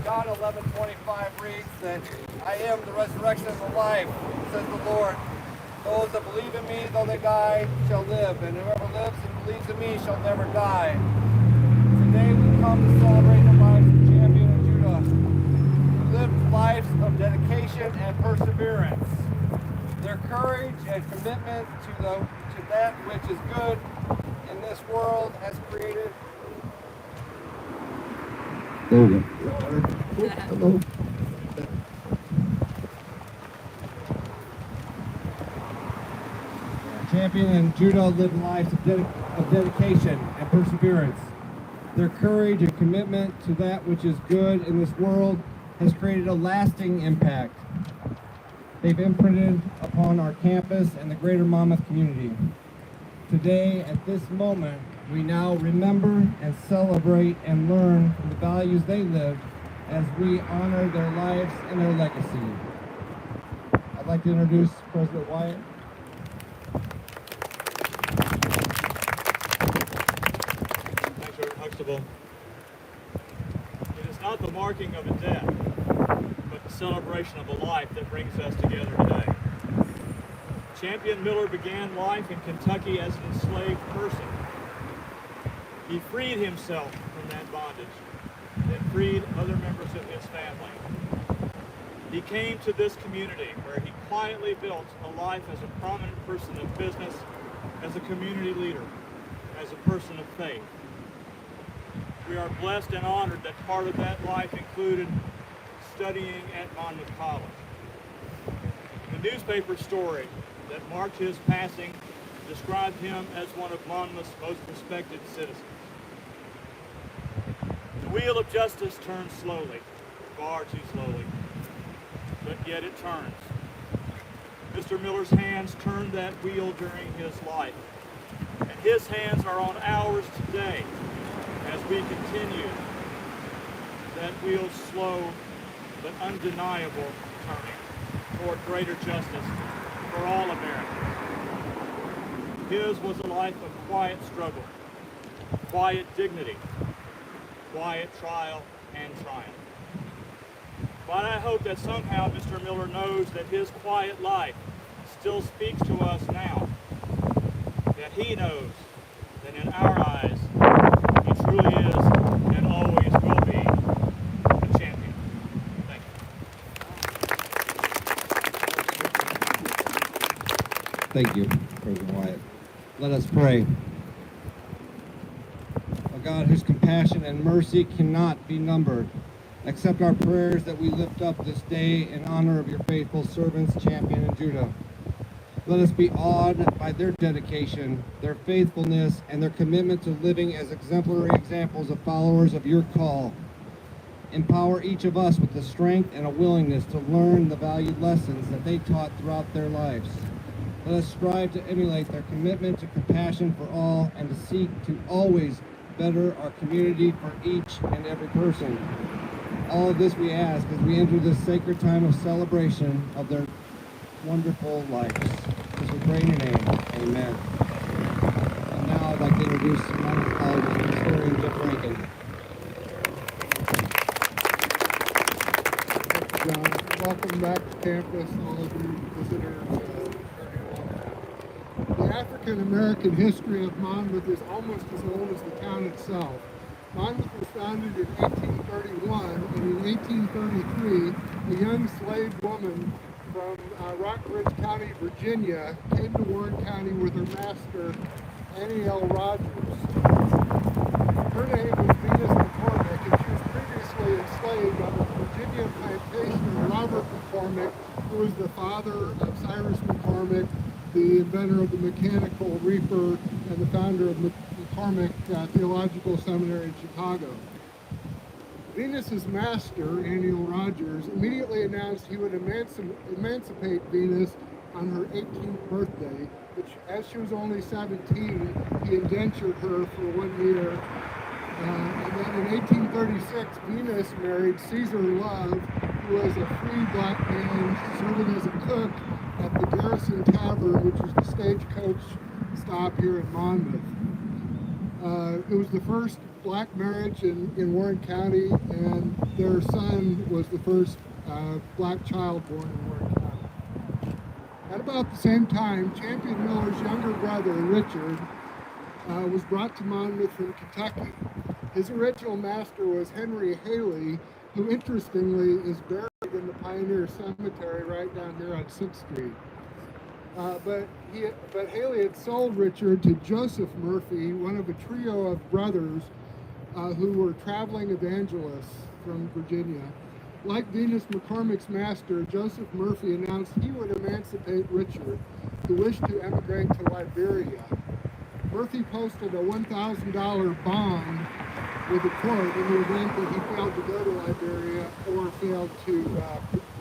John 11:25 reads that I am the resurrection and the life, says the Lord. Those that believe in me, though they die, shall live, and whoever lives and believes in me shall never die. Today we come to celebrate the lives of Champion and Judah, who lived lives of dedication and perseverance. Their courage and commitment to that which is good in this world has created. There we go. Hello. Champion and Judah lived lives of dedication and perseverance. Their courage and commitment to that which is good in this world has created a lasting impact. They've imprinted upon our campus and the greater Monmouth community. Today, at this moment, we now remember and celebrate and learn from the values they lived as we honor their lives and their legacy. I'd like to introduce President Wyatt. Thanks, Reverend Huxtable. It is not the marking of a death, but the celebration of a life that brings us together today. Champion Miller began life in Kentucky as an enslaved person. He freed himself from that bondage and freed other members of his family. He came to this community where he quietly built a life as a prominent person of business, as a community leader, as a person of faith. We are blessed and honored that part of that life included studying at Monmouth College. The newspaper story that marked his passing described him as one of Monmouth's most respected citizens. The wheel of justice turns slowly, far too slowly, but yet it turns. Mr. Miller's hands turned that wheel during his life, and his hands are on ours today as we continue that wheel's slow but undeniable turning toward greater justice for all Americans. His was a life of quiet struggle, quiet dignity, quiet trial and triumph. But I hope that somehow Mr. Miller knows that his quiet life still speaks to us now, that he knows that in our eyes he truly is and always will be a champion. Thank you. Thank you, President Wyatt. Let us pray. O God, whose compassion and mercy cannot be numbered, accept our prayers that we lift up this day in honor of your faithful servants, Champion and Judah. Let us be awed by their dedication, their faithfulness, and their commitment to living as exemplary examples of followers of your call. empower each of us with the strength and a willingness to learn the valued lessons that they taught throughout their lives. Let us strive to emulate their commitment to compassion for all and to seek to always better our community for each and every person. All of this we ask as we enter this sacred time of celebration of their wonderful lives. As we pray in your name, amen. And now I'd like to introduce Monmouth College historian Jeff Rankin. John, welcome back to campus, all of you visitors. The African American history of Monmouth is almost as old as the town itself. Monmouth was founded in 1831, and in 1833, a young slave woman from Rockbridge County, Virginia, came to Warren County with her master, Annie L. Rogers. Her name was Venus McCormick, and she was previously enslaved on the Virginia plantation of Robert McCormick, who was the father of Cyrus McCormick, the inventor of the mechanical reaper and the founder of McCormick Theological Seminary in Chicago. Venus's master, Annie L. Rogers, immediately announced he would emancipate Venus on her 18th birthday, which, as she was only 17, he indentured her for 1 year. And then in 1836, Venus married Caesar Love, who was a free black man serving as a cook at the Garrison Tavern, which is the stagecoach stop here in Monmouth. It was the first black marriage in Warren County, and their son was the first black child born in Warren County. At about the same time, Champion Miller's younger brother, Richard, was brought to Monmouth from Kentucky. His original master was Henry Haley, who interestingly is buried in the Pioneer Cemetery right down here on 6th Street. But Haley had sold Richard to Joseph Murphy, one of a trio of brothers who were traveling evangelists from Virginia. Like Venus McCormick's master, Joseph Murphy announced he would emancipate Richard, who wished to emigrate to Liberia. Murphy posted a $1,000 bond with the court in the event that he failed to go to Liberia or failed to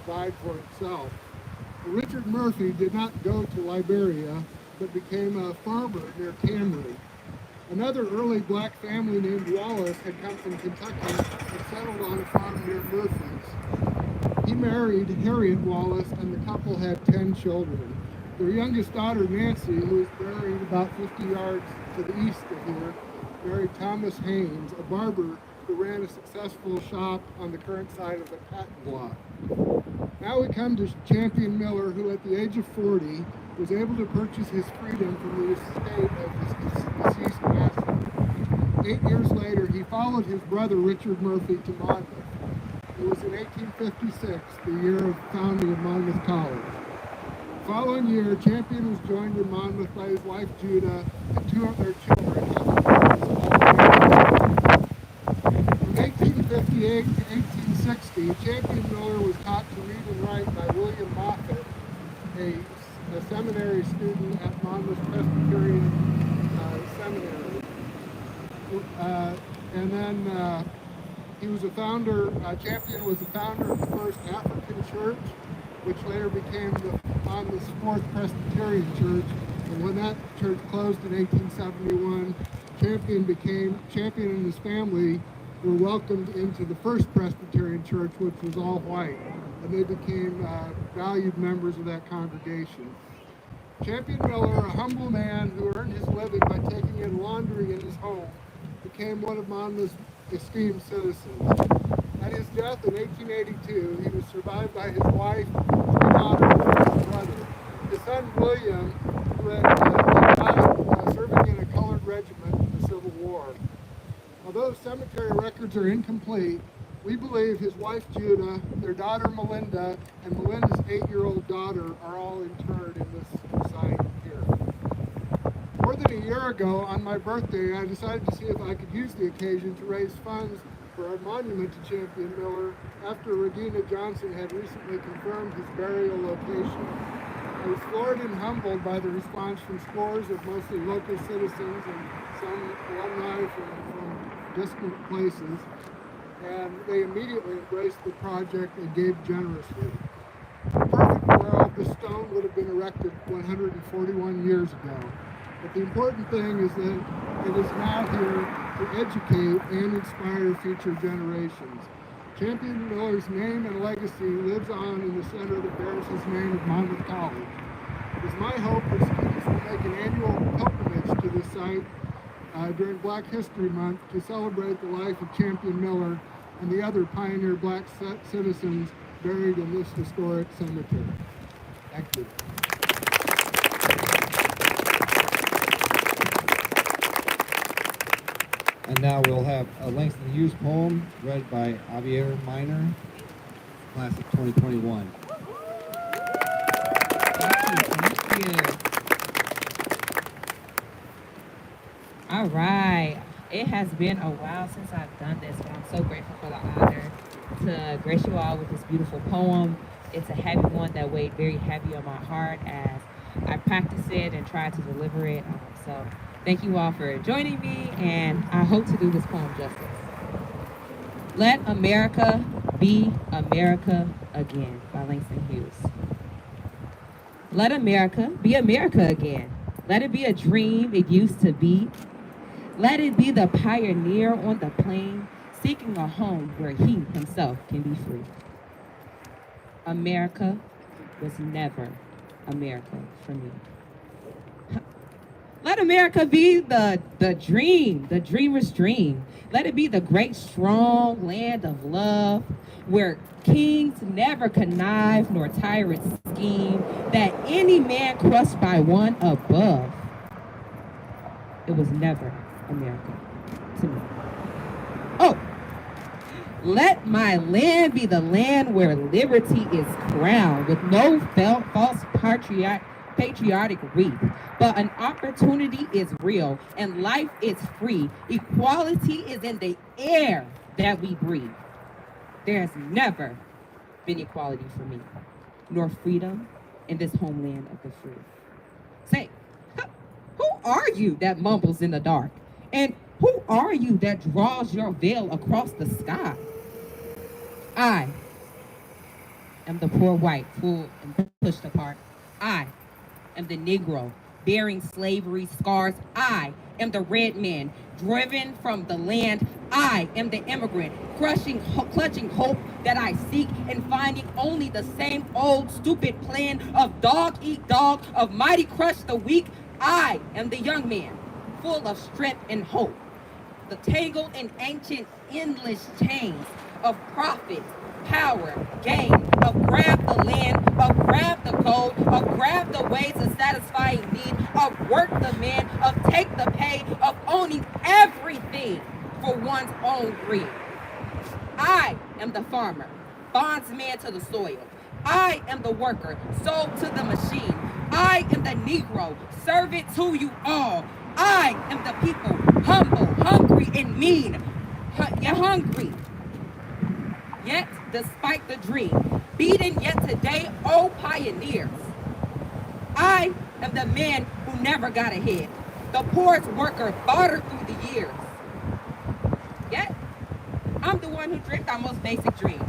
provide for himself. Richard Murphy did not go to Liberia, but became a farmer near Camry. Another early black family named Wallace had come from Kentucky and settled on a farm near Murphy's. He married Harriet Wallace, and the couple had 10 children. Their youngest daughter, Nancy, who is buried about 50 yards to the east of here, married Thomas Haynes, a barber who ran a successful shop on the current site of the patent block. Now we come to Champion Miller, who at the age of 40 was able to purchase his freedom from the estate of his deceased master. 8 years later, he followed his brother Richard Murphy to Monmouth. It was in 1856, the year of founding of Monmouth College. The following year, Champion was joined in Monmouth by his wife Judah and 2 of their children. From 1858 to 1860, Champion Miller was taught to read and write by William Moffett, a seminary student at Monmouth Presbyterian Seminary. And then he was a founder, Champion was a founder of the first African church, which later became the Monmouth's Fourth Presbyterian Church. And when that church closed in 1871, Champion and his family were welcomed into the First Presbyterian Church, which was all white, and they became valued members of that congregation. Champion Miller, a humble man who earned his living by taking in laundry in his home, became one of Monmouth's esteemed citizens. At his death in 1882, he was survived by his wife, 3 daughters, and his brother. His son William, who had died serving in a colored regiment in the Civil War. Although cemetery records are incomplete, we believe his wife Judah, their daughter Melinda, and Melinda's 8-year-old daughter are all interred in this site here. More than a year ago, on my birthday, I decided to see if I could use the occasion to raise funds for a monument to Champion Miller after Regina Johnson had recently confirmed his burial location. I was floored and humbled by the response from scores of mostly local citizens and some alumni from distant places. and they immediately embraced the project and gave generously. In a perfect world, the stone would have been erected 141 years ago. But the important thing is that it is now here to educate and inspire future generations. Champion Miller's name and legacy lives on in the center that bears his name at Monmouth College. It is my hope that students will make an annual pilgrimage to this site during Black History Month to celebrate the life of Champion Miller and the other pioneer black citizens buried in this historic cemetery. Thank you. And now we'll have a Langston Hughes poem read by Javier Miner, class of 2021. Thank you. All right. It has been a while since I've done this, but I'm so grateful for the honor to grace you all with this beautiful poem. It's a heavy one that weighed very heavy on my heart as I practiced it and tried to deliver it. So thank you all for joining me, and I hope to do this poem justice. Let America be America again by Langston Hughes. Let America be America again. Let it be a dream it used to be. Let it be the pioneer on the plain, seeking a home where he himself can be free. America was never America for me. Let America be the dream, the dreamer's dream. Let it be the great, strong land of love, where kings never connive nor tyrants scheme, that any man crushed by one above. It was never America to me. Oh, let my land be the land where liberty is crowned, with no false patriotic wreath, but an opportunity is real and life is free. Equality is in the air that we breathe. There has never been equality for me, nor freedom in this homeland of the free. Say, who are you that mumbles in the dark? And who are you that draws your veil across the sky? I am the poor white, fooled and pushed apart. I am the Negro, bearing slavery scars. I am the red man, driven from the land. I am the immigrant, clutching hope that I seek and finding only the same old stupid plan of dog eat dog, of mighty crush the weak. I am the young man, full of strength and hope, the tangled and ancient endless chains of profit, power, gain, of grab the land, of grab the gold, of grab the ways of satisfying need, of work the man, of take the pay, of owning everything for one's own greed. I am the farmer, bondsman to the soil. I am the worker, sold to the machine. I am the Negro, servant to you all. I am the people, humble, hungry, and mean. You're hungry. Yet, despite the dream, beaten yet today, oh pioneers. I am the man who never got ahead, the poorest worker bartered through the years. Yet, I'm the one who dreamt our most basic dream.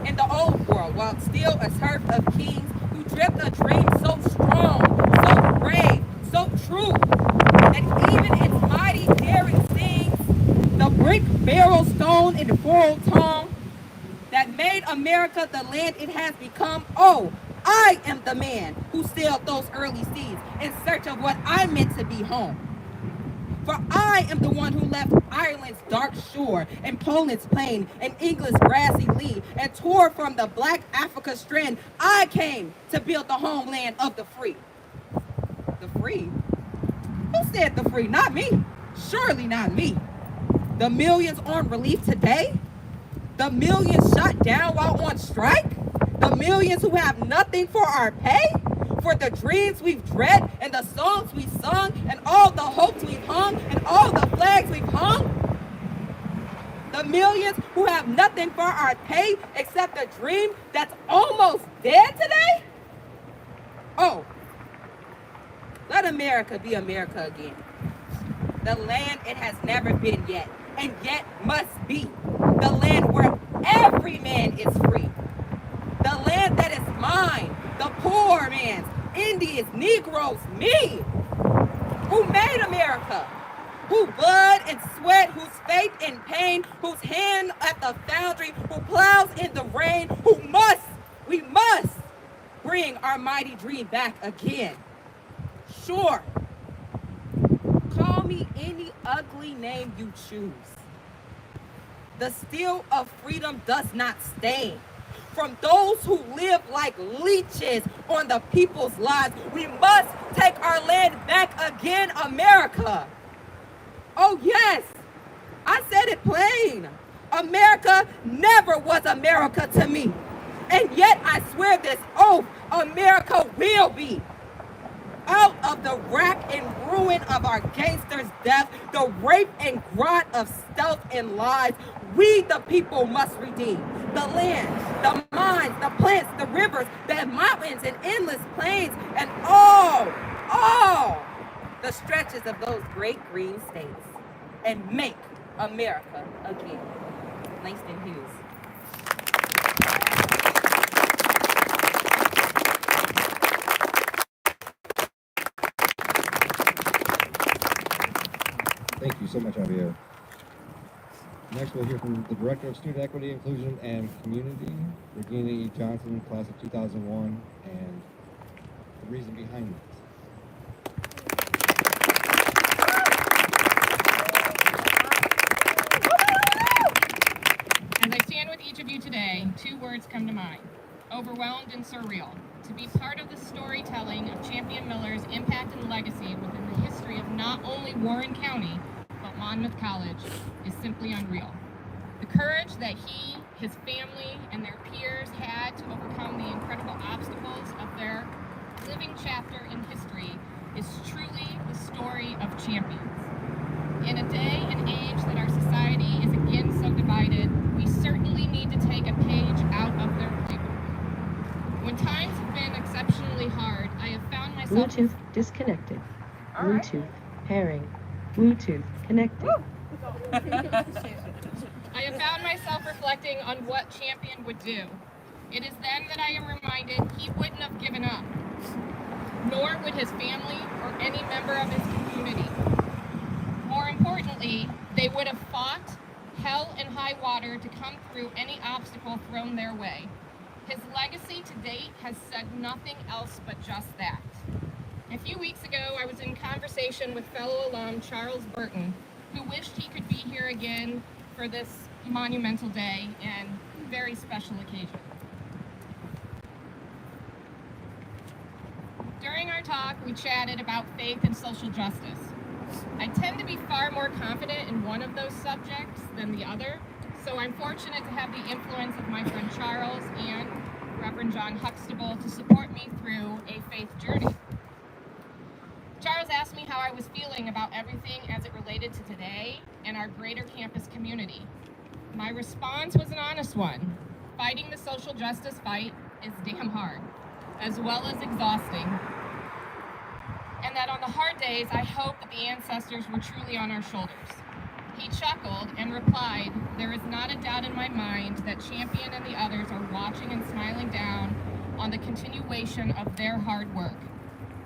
In the old world, while still a serf of kings, who dreamt a dream so strong, so brave, so true, that even its mighty daring sings, the brick, barrel, stone, and four tongue, that made America the land it has become. Oh, I am the man who sailed those early seas in search of what I meant to be home. For I am the one who left Ireland's dark shore and Poland's plain and England's grassy lea and tore from the black Africa strand. I came to build the homeland of the free. The free? Who said the free? Not me. Surely not me. The millions on relief today? The millions shot down while on strike? The millions who have nothing for our pay? For the dreams we've dread and the songs we've sung and all the hopes we've hung and all the flags we've hung? The millions who have nothing for our pay except a dream that's almost dead today? Oh, let America be America again. The land it has never been yet, and yet must be. the land where every man is free, the land that is mine, the poor man's, Indians, Negroes, me, who made America, who blood and sweat, whose faith in pain, whose hand at the foundry, who plows in the rain, we must bring our mighty dream back again. Sure, call me any ugly name you choose. The steel of freedom does not stain. From those who live like leeches on the people's lives, we must take our land back again, America. Oh yes, I said it plain. America never was America to me. And yet I swear this oath, America will be. Out of the rack and ruin of our gangsters' death, the rape and grind of stealth and lies, we the people must redeem. The land, the mines, the plants, the rivers, the mountains and endless plains, and all the stretches of those great green states, and make America again. Langston Hughes. Thank you so much, Javier. Next, we'll hear from the Director of Student Equity, Inclusion, and Community, Regina E. Johnson, class of 2001, and the reason behind this. As I stand with each of you today, two words come to mind: overwhelmed and surreal. To be part of the storytelling of Champion Miller's impact and legacy within the history of not only Warren County, but Monmouth College is simply unreal. The courage that he, his family, and their peers had to overcome the incredible obstacles of their living chapter in history is truly the story of champions. In a day and age that our society is again so divided, we certainly need to take a page out of their playbook. When times have been exceptionally hard, I have found myself... Bluetooth disconnected. Bluetooth pairing. Bluetooth connected. I have found myself reflecting on what Champion would do. It is then that I am reminded he wouldn't have given up, nor would his family or any member of his community. More importantly, they would have fought hell and high water to come through any obstacle thrown their way. His legacy to date has said nothing else but just that. A few weeks ago, I was in conversation with fellow alum Charles Burton, who wished he could be here again for this monumental day and very special occasion. During our talk, we chatted about faith and social justice. I tend to be far more confident in one of those subjects than the other, so I'm fortunate to have the influence of my friend Charles and Reverend John Huxtable to support me through a faith journey. Charles asked me how I was feeling about everything as it related to today and our greater campus community. My response was an honest one. Fighting the social justice fight is damn hard, as well as exhausting. And that on the hard days, I hope that the ancestors were truly on our shoulders. He chuckled and replied, "There is not a doubt in my mind that Champion and the others are watching and smiling down on the continuation of their hard work.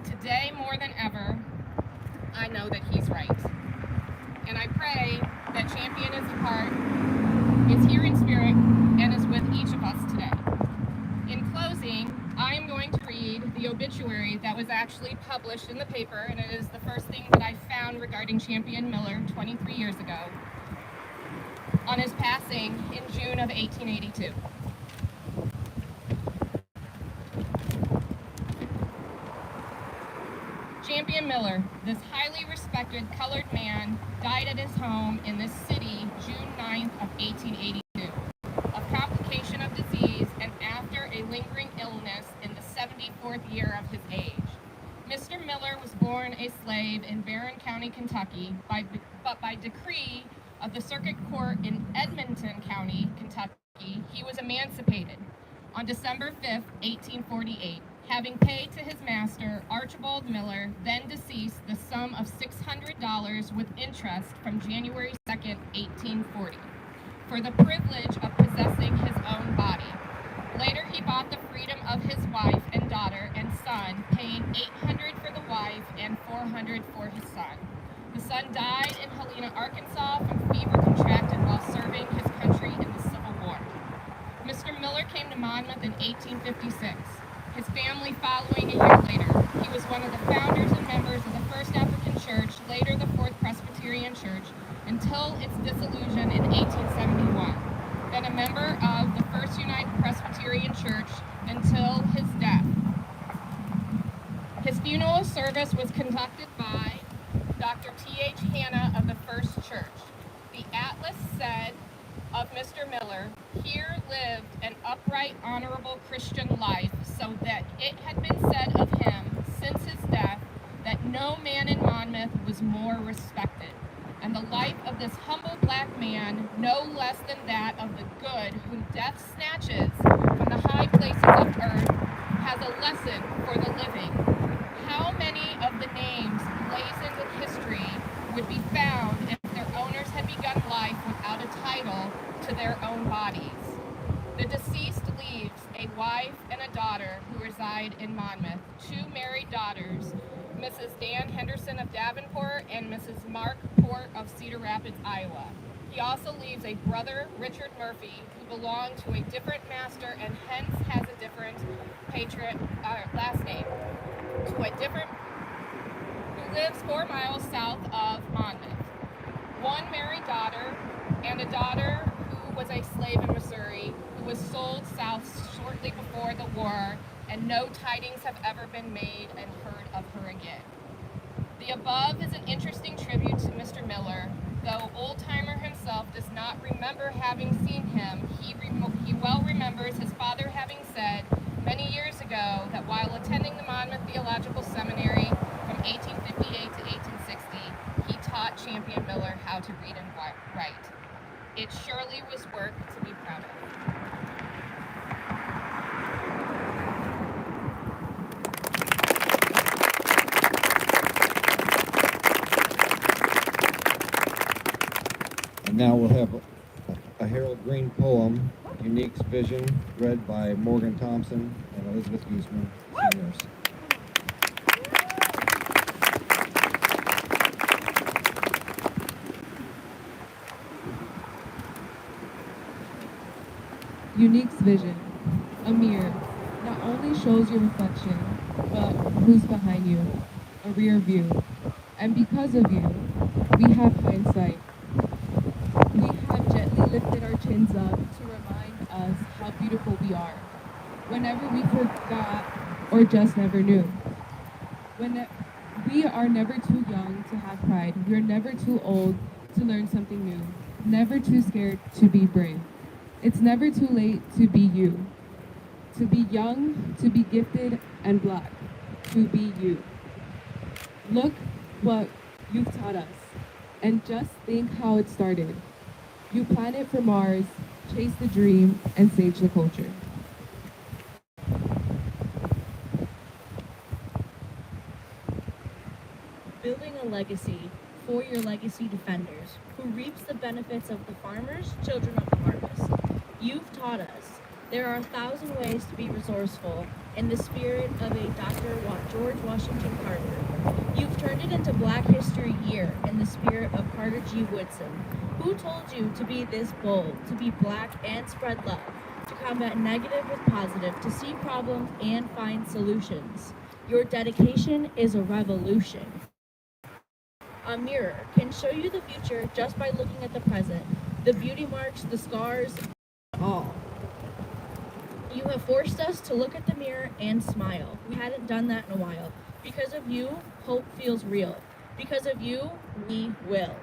Today, more than ever, I know that he's right. And I pray that Champion is here in spirit and is with each of us today." In closing, I am going to read the obituary that was actually published in the paper, and it is the first thing that I found regarding Champion Miller 23 years ago on his passing in June of 1882. Champion Miller, this highly respected colored man, died at his home in this city June 9th of 1882 of complication of disease and after a lingering illness in the 74th year of his age. Mr. Miller was born a slave in Barron County, Kentucky, but by decree of the Circuit Court in Edmonton County, Kentucky, he was emancipated on December 5th, 1848. Having paid to his master, Archibald Miller, then deceased, the sum of $600 with interest from January 2nd, 1840. for the privilege of possessing his own body. Later, he bought the freedom of his wife and daughter and son, paying $800 for the wife and $400 for his son. The son died in Helena, Arkansas from fever contracted while serving his country in the Civil War. Mr. Miller came to Monmouth in 1856. His family following a year later. He was one of the founders and members of the First African Church, later the Fourth Presbyterian Church, until its dissolution in 1871. Then a member of the First United Presbyterian Church until his death. His funeral service was conducted by Dr. T.H. Hanna of the First Church. The Atlas said of Mr. Miller, "Here lived an upright, honorable Christian life, so that it had been said of him since his death that no man in Monmouth was more respected. And the life of this humble black man, no less than that of the good whom death snatches from the high places of earth, has a lesson for the living. How many of the names blazoned with history would be found if their owners had begun life without a title to their own bodies? The deceased leaves a wife and a daughter who reside in Monmouth, 2 married daughters, Mrs. Dan Henderson of Davenport and Mrs. Mark Port of Cedar Rapids, Iowa. He also leaves a brother, Richard Murphy, who belonged to a different master and hence has a different last name, who lives 4 miles south of Monmouth. 1 married daughter and a daughter who was a slave in Missouri, who was sold south shortly before the war, and no tidings have ever been made and heard of her again. The above is an interesting tribute to Mr. Miller. Though old-timer himself does not remember having seen him, he well remembers his father having said many years ago that while attending the Monmouth Theological Seminary from 1858 to 1860, he taught Champion Miller how to read and write. It surely was work to be proud of. And now we'll have a Harold Green poem, Unique's Vision, read by Morgan Thompson and Elizabeth Guzman, seniors. Unique's vision, a mirror, not only shows your reflection, but who's behind you, a rear view. And because of you, we have hindsight. We have gently lifted our chins up to remind us how beautiful we are, whenever we forgot or just never knew. We are never too young to have pride. We are never too old to learn something new, never too scared to be brave. It's never too late to be you, to be young, to be gifted and black, to be you. Look what you've taught us, and just think how it started. You planned it for Mars, chased the dream, and saved the culture. Building a legacy for your legacy defenders, who reaps the benefits of the farmers, children of the harvest. You've taught us there are 1,000 ways to be resourceful in the spirit of a Dr. George Washington Carver. You've turned it into Black History Year in the spirit of Carter G. Woodson. Who told you to be this bold, to be black and spread love, to combat negative with positive, to see problems and find solutions? Your dedication is a revolution. A mirror can show you the future just by looking at the present, the beauty marks, the scars, all. You have forced us to look at the mirror and smile. We hadn't done that in a while. Because of you, hope feels real. Because of you, we will.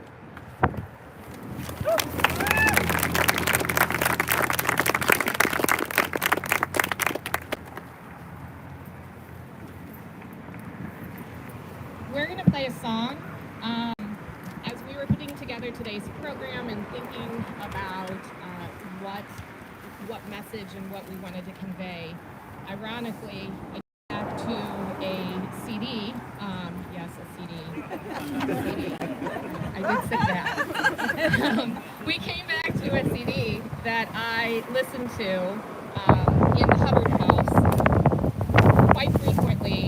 We're going to play a song. As we were putting together today's program and thinking about what message and what we wanted to convey, ironically, I back to a CD. Yes, a CD. CD. I did say that. We came back to you a CD that I listened to in the Hubbard House quite frequently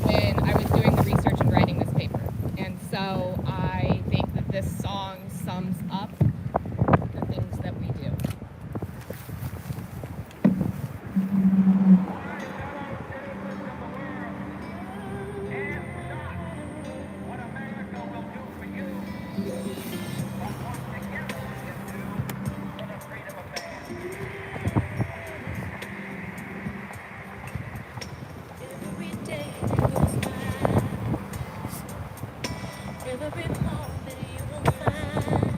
when I was doing the research and writing this paper. And so I think that this song sums up the things that we do. Every day goes by. Every moment you will find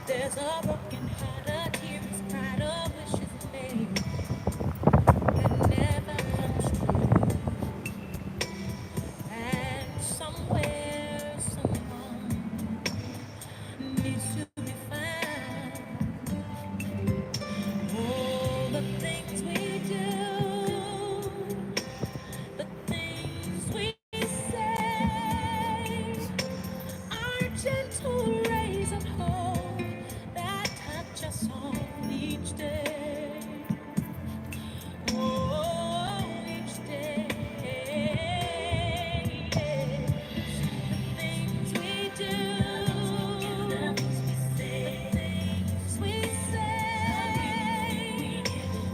there's a broken heart, a tear is cried, a wish is made that never comes true. And somewhere, someone needs to be found. All the things we do, the things we say, are gentle rays of hope that touch us all each day. Oh, each day. The things we do, the things we say,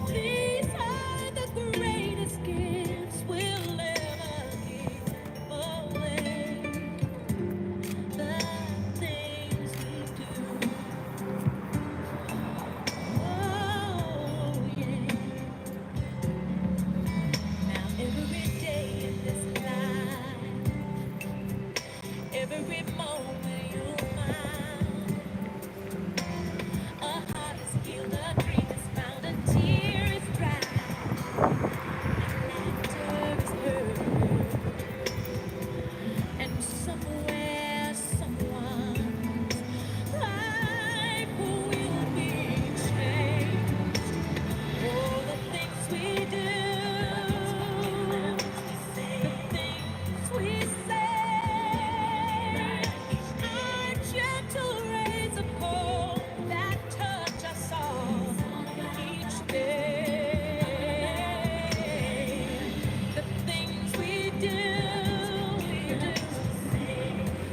these are the greatest gifts we'll ever give away. The things we do. Oh, yeah. Now every day in this life, every moment you'll find a heart is healed, a dream is found, a tear is dried, laughter is heard, and somewhere, someone's life will be changed. All the things we do, the things we say, are gentle rays of hope that touch us all each day. The things we do,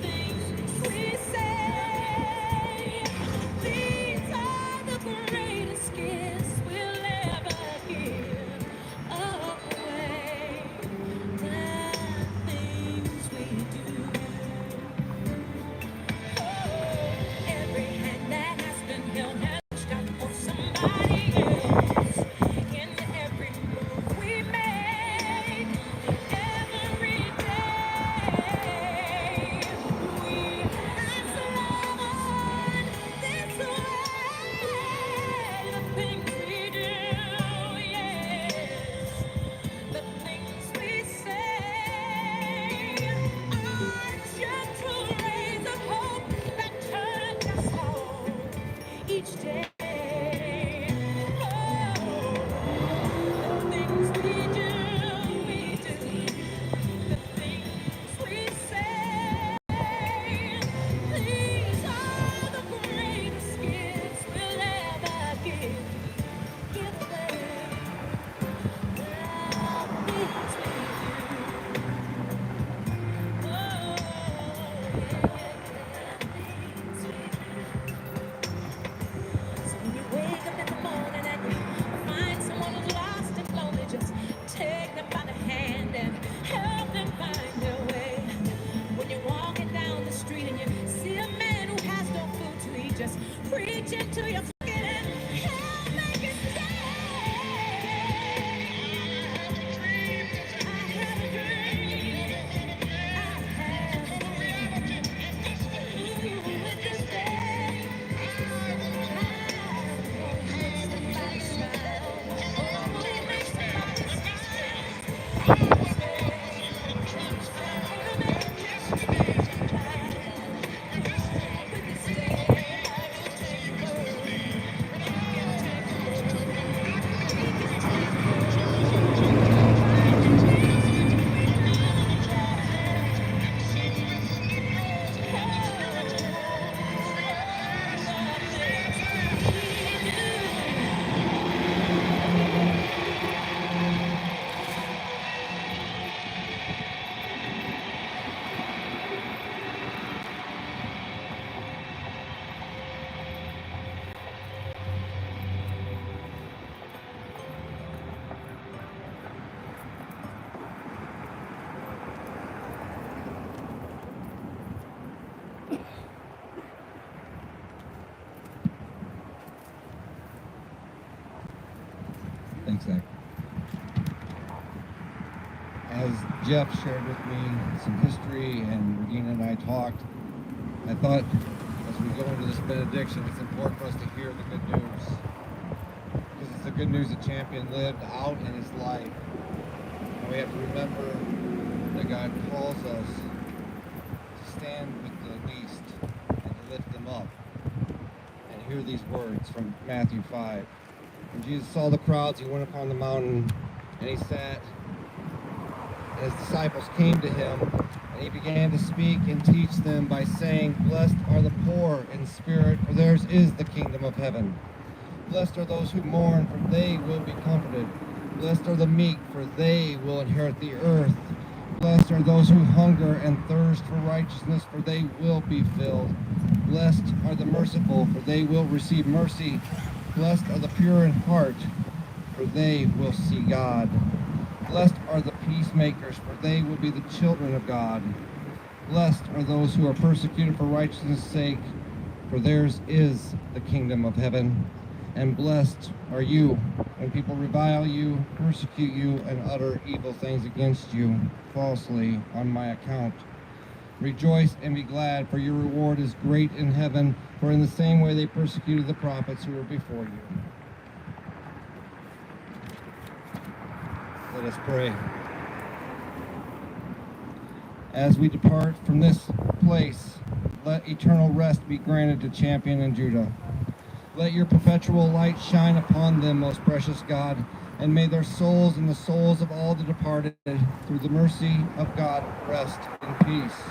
things we say, these are the greatest gifts we'll ever give away. The things we do. Oh, every hand that has been held has got for somebody else. In every move we make, every day, we pass along this way. The things we do, yes, the things we say are gentle rays of hope that touch us all each day. Oh, the things we do, the things we say. These are the greatest gifts we'll ever give away. The things we do. Oh, yeah, things we do. So when you wake up in the morning and you find someone who's lost and lonely, just take them by the hand and help them find their way. When you're walking down the street and you see a man who has no food to eat, just reach into your pocket and help make his day. I have a dream. I have a dream. With this day, somebody smile. Oh, it makes somebody as Jeff shared with me some history and Regina and I talked, I thought as we go into this benediction, it's important for us to hear the good news. Because it's the good news that Champion lived out in his life. And we have to remember that God calls us to stand with the least and to lift them up. And hear these words from Matthew 5. When Jesus saw the crowds, he went upon the mountain and he sat. And his disciples came to him, and he began to speak and teach them by saying, "Blessed are the poor in spirit, for theirs is the kingdom of heaven. Blessed are those who mourn, for they will be comforted. Blessed are the meek, for they will inherit the earth. Blessed are those who hunger and thirst for righteousness, for they will be filled. Blessed are the merciful, for they will receive mercy. Blessed are the pure in heart, for they will see God. Blessed are the peacemakers, for they will be the children of God. Blessed are those who are persecuted for righteousness' sake, for theirs is the kingdom of heaven. And blessed are you when people revile you, persecute you, and utter evil things against you falsely on my account. Rejoice and be glad, for your reward is great in heaven, for in the same way they persecuted the prophets who were before you." Let us pray. As we depart from this place, let eternal rest be granted to Champion and Judah. Let your perpetual light shine upon them, most precious God, and may their souls and the souls of all the departed, through the mercy of God, rest in peace.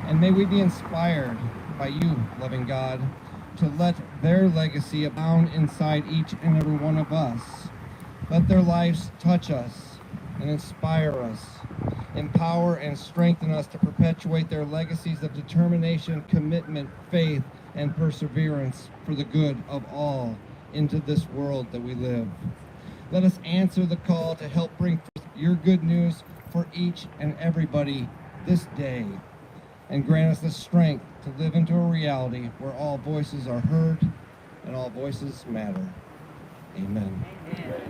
And may we be inspired by you, loving God, to let their legacy abound inside each and every one of us. Let their lives touch us and inspire us, empower and strengthen us to perpetuate their legacies of determination, commitment, faith, and perseverance for the good of all into this world that we live. Let us answer the call to help bring forth your good news for each and everybody this day, and grant us the strength to live into a reality where all voices are heard and all voices matter. Amen. Amen.